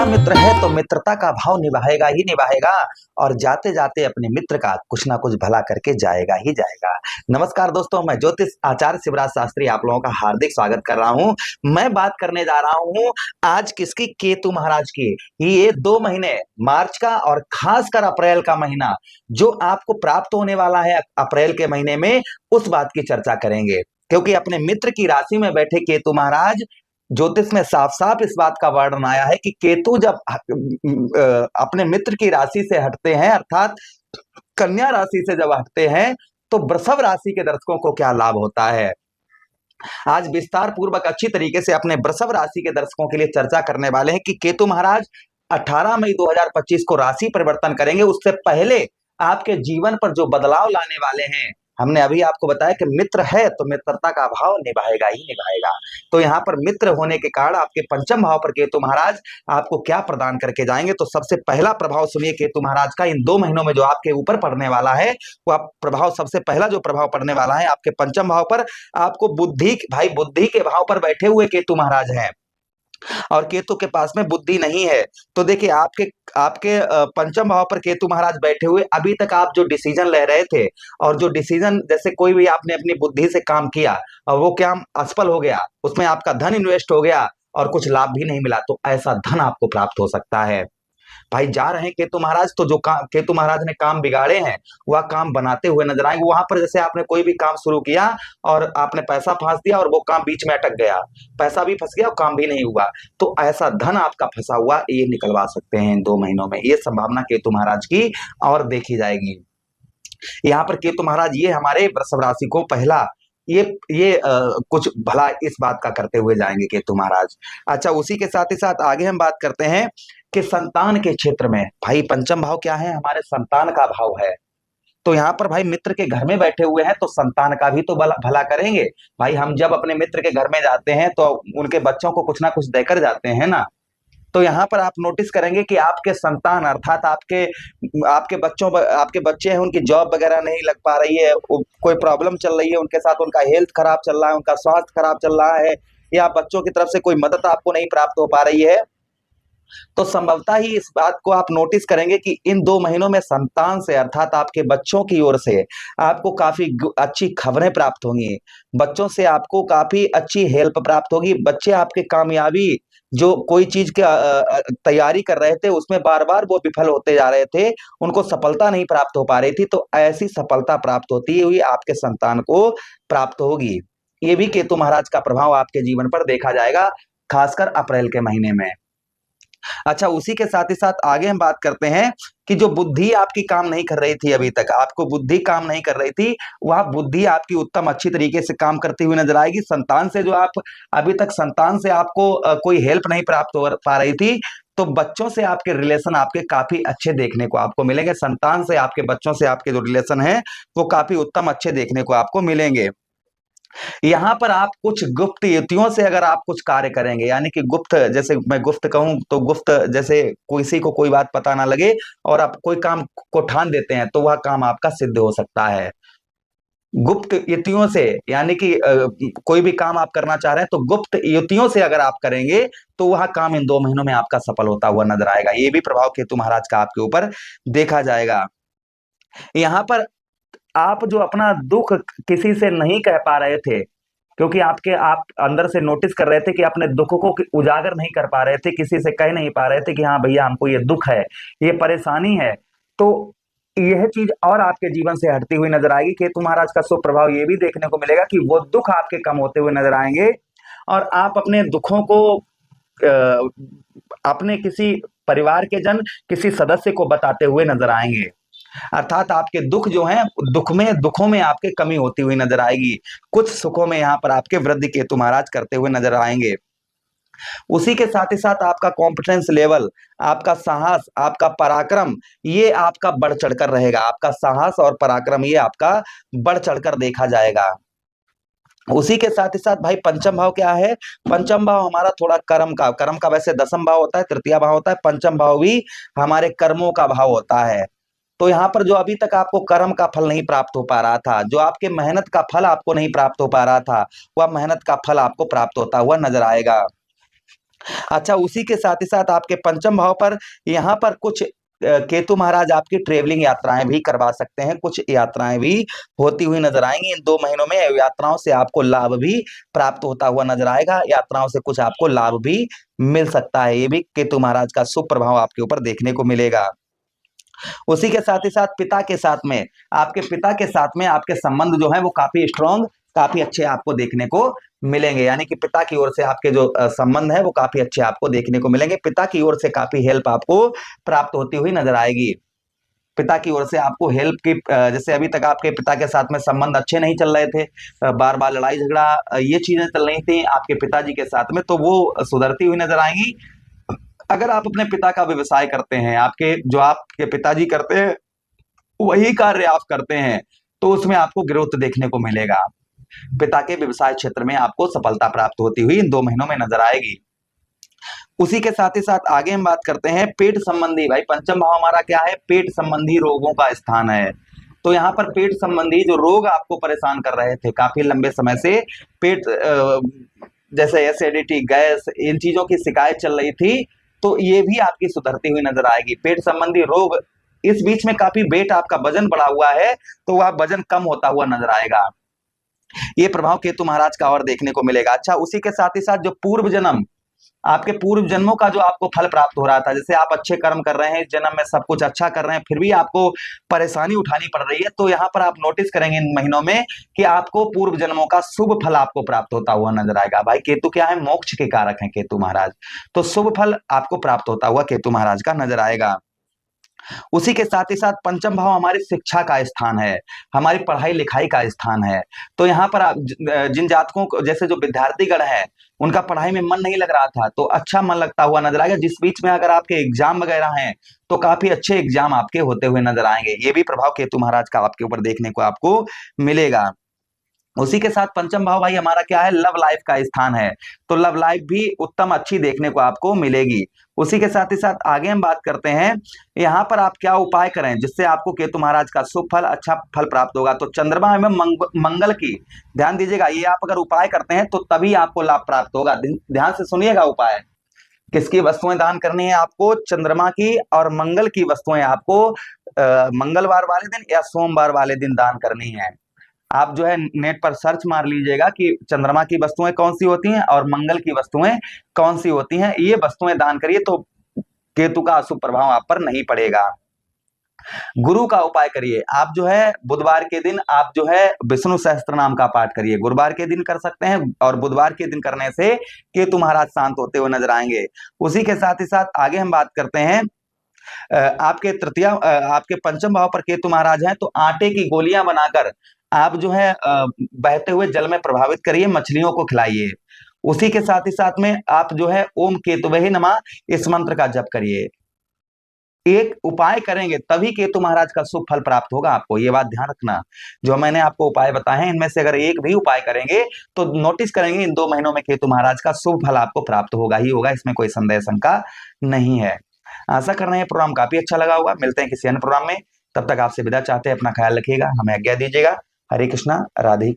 मित्र है तो मित्रता का भाव निभाएगा ही निभाएगा और जाते जाते अपने मित्र का कुछ ना कुछ भला करके जाएगा ही जाएगा। नमस्कार दोस्तों, मैं ज्योतिष आचार्य शिवराज शास्त्री आप लोगों का हार्दिक स्वागत कर रहा हूं। मैं बात करने जा रहा हूं आज किसकी, केतु महाराज की। ये 2 महीने मार्च का और खासकर अप्रैल का महीना जो आपको प्राप्त होने वाला है अप्रैल के महीने में, उस बात की चर्चा करेंगे। क्योंकि अपने मित्र की राशि में बैठे केतु महाराज, ज्योतिष में साफ साफ इस बात का वर्णन आया है कि केतु जब अपने मित्र की राशि से हटते हैं, अर्थात कन्या राशि से जब हटते हैं, तो वृषभ राशि के दर्शकों को क्या लाभ होता है। आज विस्तार पूर्वक अच्छी तरीके से अपने वृषभ राशि के दर्शकों के लिए चर्चा करने वाले हैं कि केतु महाराज 18 मई 2025 को राशि परिवर्तन करेंगे। उससे पहले आपके जीवन पर जो बदलाव लाने वाले हैं, हमने अभी आपको बताया कि मित्र है तो मित्रता का भाव निभाएगा ही निभाएगा। तो यहाँ पर मित्र होने के कारण आपके पंचम भाव पर केतु महाराज आपको क्या प्रदान करके जाएंगे। तो सबसे पहला प्रभाव सुनिए केतु महाराज का इन 2 महीनों में जो आपके ऊपर पड़ने वाला है, वो प्रभाव, सबसे पहला जो प्रभाव पड़ने वाला है आपके पंचम भाव पर। आपको बुद्धि, भाई बुद्धि के भाव पर बैठे हुए केतु महाराज हैं और केतु के पास में बुद्धि नहीं है। तो देखिए आपके आपके पंचम भाव पर केतु महाराज बैठे हुए, अभी तक आप जो डिसीजन ले रहे थे और जो डिसीजन, जैसे कोई भी आपने अपनी बुद्धि से काम किया और वो काम असफल हो गया, उसमें आपका धन इन्वेस्ट हो गया और कुछ लाभ भी नहीं मिला, तो ऐसा धन आपको प्राप्त हो सकता है। भाई जा रहे हैं केतु महाराज, तो जो काम केतु महाराज ने काम बिगाड़े हैं वह काम बनाते हुए नजर आएंगे। वहां पर जैसे आपने कोई भी काम शुरू किया और आपने पैसा फंस दिया और वो काम बीच में अटक गया, पैसा भी फंस गया और काम भी नहीं हुआ, तो ऐसा धन आपका फंसा हुआ ये निकलवा सकते हैं इन 2 महीनों में। ये संभावना केतु महाराज की और देखी जाएगी। यहाँ पर केतु महाराज ये हमारे वृषभ राशि को पहला ये कुछ भला इस बात का करते हुए जाएंगे केतु महाराज। अच्छा, उसी के साथ ही साथ आगे हम बात करते हैं कि संतान के क्षेत्र में, भाई पंचम भाव क्या है, हमारे संतान का भाव है। तो यहाँ पर भाई मित्र के घर में बैठे हुए हैं तो संतान का भी तो भला करेंगे। भाई हम जब अपने मित्र के घर में जाते हैं तो उनके बच्चों को कुछ ना कुछ देकर जाते हैं ना। तो यहाँ पर आप नोटिस करेंगे कि आपके संतान, अर्थात आपके आपके आपके बच्चे हैं, उनकी जॉब वगैरह नहीं लग पा रही है, कोई प्रॉब्लम चल रही है उनके साथ, उनका हेल्थ खराब चल रहा है, उनका स्वास्थ्य खराब चल रहा है, या बच्चों की तरफ से कोई मदद आपको नहीं प्राप्त हो पा रही है, तो संभवतः ही इस बात को आप नोटिस करेंगे कि इन 2 महीनों में संतान से, अर्थात आपके बच्चों की ओर से आपको काफी अच्छी खबरें प्राप्त होंगी। बच्चों से आपको काफी अच्छी हेल्प प्राप्त होगी। बच्चे आपके कामयाबी, जो कोई चीज की तैयारी कर रहे थे उसमें बार बार वो विफल होते जा रहे थे, उनको सफलता नहीं प्राप्त हो पा रही थी, तो ऐसी सफलता प्राप्त होती हुई आपके संतान को प्राप्त होगी। ये भी केतु महाराज का प्रभाव आपके जीवन पर देखा जाएगा, खासकर अप्रैल के महीने में। अच्छा, उसी के साथ ही साथ आगे हम बात करते हैं कि जो बुद्धि आपकी काम नहीं कर रही थी, अभी तक आपको बुद्धि काम नहीं कर रही थी, वह बुद्धि आपकी उत्तम अच्छी तरीके से काम करती हुई नजर आएगी। संतान से जो आप अभी तक संतान से आपको कोई हेल्प नहीं प्राप्त हो पा रही थी, तो बच्चों से आपके रिलेशन आपके काफी अच्छे देखने को आपको मिलेंगे। संतान से आपके, बच्चों से आपके जो रिलेशन है वो काफी उत्तम अच्छे देखने को आपको मिलेंगे। यहाँ पर आप कुछ गुप्त युक्तियों से अगर आप कुछ कार्य करेंगे, यानी कि गुप्त, जैसे मैं गुप्त कहूं तो गुप्त, जैसे किसी को कोई बात पता ना लगे और आप कोई काम को ठान देते हैं तो वह काम आपका सिद्ध हो सकता है। गुप्त युक्तियों से, यानी कि कोई भी काम आप करना चाह रहे हैं तो गुप्त युक्तियों से अगर आप करेंगे तो वह काम इन 2 महीनों में आपका सफल होता हुआ नजर आएगा। ये भी प्रभाव केतु महाराज का आपके ऊपर देखा जाएगा। यहाँ पर आप जो अपना दुख किसी से नहीं कह पा रहे थे, क्योंकि आप अंदर से नोटिस कर रहे थे कि अपने दुख को उजागर नहीं कर पा रहे थे, किसी से कह नहीं पा रहे थे कि हाँ भैया हमको ये दुख है, ये परेशानी है, तो यह चीज और आपके जीवन से हटती हुई नजर आएगी। केतु महाराज का शुभ प्रभाव ये भी देखने को मिलेगा कि वो दुख आपके कम होते हुए नजर आएंगे और आप अपने दुखों को अपने किसी परिवार के जन, किसी सदस्य को बताते हुए नजर आएंगे। अर्थात आपके दुख जो हैं, दुखों में आपके कमी होती हुई नजर आएगी। कुछ सुखों में यहाँ पर आपके वृद्धि केतु महाराज करते हुए नजर आएंगे। उसी के साथ ही साथ आपका कॉम्पिटेंस लेवल, आपका साहस, आपका पराक्रम, ये आपका बढ़ चढ़कर रहेगा। आपका साहस और पराक्रम ये आपका बढ़ चढ़कर देखा जाएगा। उसी के साथ ही साथ भाई पंचम भाव क्या है, पंचम भाव हमारा थोड़ा कर्म का वैसे दसम भाव होता है, तृतीय भाव होता है, पंचम भाव भी हमारे कर्मों का भाव होता है। तो यहाँ पर जो अभी तक आपको कर्म का फल नहीं प्राप्त हो पा रहा था, जो आपके मेहनत का फल आपको नहीं प्राप्त हो पा रहा था, वह मेहनत का फल आपको प्राप्त होता हुआ नजर आएगा। अच्छा, उसी के साथ ही साथ आपके पंचम भाव पर यहाँ पर कुछ केतु महाराज आपकी ट्रेवलिंग यात्राएं भी करवा सकते हैं, कुछ यात्राएं भी होती हुई नजर आएंगी इन 2 महीनों में। यात्राओं से आपको लाभ भी प्राप्त होता हुआ नजर आएगा, यात्राओं से कुछ आपको लाभ भी मिल सकता है। ये भी केतु महाराज का शुभ प्रभाव आपके ऊपर देखने को मिलेगा। उसी के साथ ही साथ पिता के साथ में, आपके पिता के साथ में आपके संबंध जो है वो काफी स्ट्रांग, काफी अच्छे आपको देखने को मिलेंगे। यानी कि पिता की ओर से आपके जो संबंध है वो काफी अच्छे आपको देखने को मिलेंगे। पिता की ओर से काफी हेल्प आपको प्राप्त होती हुई नजर आएगी। पिता की ओर से आपको हेल्प की, जैसे अभी तक आपके पिता के साथ में संबंध अच्छे नहीं चल रहे थे, बार बार लड़ाई झगड़ा, ये चीजें चल रही थी आपके पिताजी के साथ में, तो वो सुधरती हुई नजर आएंगी। अगर आप अपने पिता का व्यवसाय करते हैं, आपके जो आपके पिताजी करते हैं वही कार्य आप करते हैं, तो उसमें आपको ग्रोथ देखने को मिलेगा। पिता के व्यवसाय क्षेत्र में आपको सफलता प्राप्त होती हुई इन 2 महीनों में नजर आएगी। उसी के साथ ही साथ आगे हम बात करते हैं पेट संबंधी। भाई पंचम भाव हमारा क्या है? पेट संबंधी रोगों का स्थान है। तो यहाँ पर पेट संबंधी जो रोग आपको परेशान कर रहे थे काफी लंबे समय से, पेट जैसे एसिडिटी, गैस, इन चीजों की शिकायत चल रही थी, तो ये भी आपकी सुधरती हुई नजर आएगी। पेट संबंधी रोग, इस बीच में काफी वेट आपका वजन बढ़ा हुआ है, तो वह वजन कम होता हुआ नजर आएगा। ये प्रभाव केतु महाराज का और देखने को मिलेगा। अच्छा, उसी के साथ ही साथ जो पूर्व जन्म, आपके पूर्व जन्मों का जो आपको फल प्राप्त हो रहा था, जैसे आप अच्छे कर्म कर रहे हैं, इस जन्म में सब कुछ अच्छा कर रहे हैं, फिर भी आपको परेशानी उठानी पड़ रही है, तो यहाँ पर आप नोटिस करेंगे इन महीनों में कि आपको पूर्व जन्मों का शुभ फल आपको प्राप्त होता हुआ नजर आएगा। भाई केतु क्या है? मोक्ष के कारक हैं केतु महाराज, तो शुभ फल आपको प्राप्त होता हुआ केतु महाराज का नजर आएगा। उसी के साथ ही साथ पंचम भाव हमारी शिक्षा का स्थान है, हमारी पढ़ाई लिखाई का स्थान है। तो यहाँ पर आप जिन जातकों को, जैसे जो विद्यार्थीगण है, उनका पढ़ाई में मन नहीं लग रहा था, तो अच्छा मन लगता हुआ नजर आएगा। जिस बीच में अगर आपके एग्जाम वगैरह हैं, तो काफी अच्छे एग्जाम आपके होते हुए नजर आएंगे। ये भी प्रभाव केतु महाराज का आपके ऊपर देखने को आपको मिलेगा। उसी के साथ पंचम भाव भाई हमारा क्या है? लव लाइफ का स्थान है, तो लव लाइफ भी उत्तम अच्छी देखने को आपको मिलेगी। उसी के साथ ही साथ आगे हम बात करते हैं, यहाँ पर आप क्या उपाय करें जिससे आपको केतु महाराज का शुभ फल, अच्छा फल प्राप्त होगा। तो चंद्रमा एवं मंगल की, ध्यान दीजिएगा, ये आप अगर उपाय करते हैं तो तभी आपको लाभ प्राप्त होगा। ध्यान से सुनिएगा उपाय। किसकी वस्तुएं दान करनी है आपको? चंद्रमा की और मंगल की वस्तुएं आपको मंगलवार वाले दिन या सोमवार वाले दिन दान करनी है। आप जो है नेट पर सर्च मार लीजिएगा कि चंद्रमा की वस्तुएं कौन सी होती हैं और मंगल की वस्तुएं कौन सी होती हैं, ये वस्तुएं दान करिए, तो केतु का अशुभ प्रभाव आप पर नहीं पड़ेगा। गुरु का उपाय करिए, आप जो है बुधवार के दिन आप जो है विष्णु सहस्त्र नाम का पाठ करिए। गुरुवार के दिन कर सकते हैं, और बुधवार के दिन करने से केतु महाराज शांत होते हुए नजर आएंगे। उसी के साथ ही साथ आगे हम बात करते हैं, आपके तृतीया, आपके पंचम भाव पर केतु महाराज हैं, तो आटे की गोलियां बनाकर आप जो है बहते हुए जल में प्रभावित करिए, मछलियों को खिलाइए। उसी के साथ ही साथ में आप जो है ओम केतुवे नमः इस मंत्र का जप करिए। एक उपाय करेंगे तभी केतु महाराज का शुभ फल प्राप्त होगा आपको, ये बात ध्यान रखना। जो मैंने आपको उपाय बताए हैं, इनमें से अगर एक भी उपाय करेंगे तो नोटिस करेंगे इन 2 महीनों में केतु महाराज का शुभ फल आपको प्राप्त होगा ही होगा, इसमें कोई संदेह शंका नहीं है। आशा कर रहे हैं प्रोग्राम काफी अच्छा लगा होगा। मिलते हैं किसी अन्य प्रोग्राम में, तब तक आपसे विदा चाहते हैं। अपना ख्याल रखिएगा, हमें आज्ञा दीजिएगा। हरे कृष्णा, राधे कृष्णा।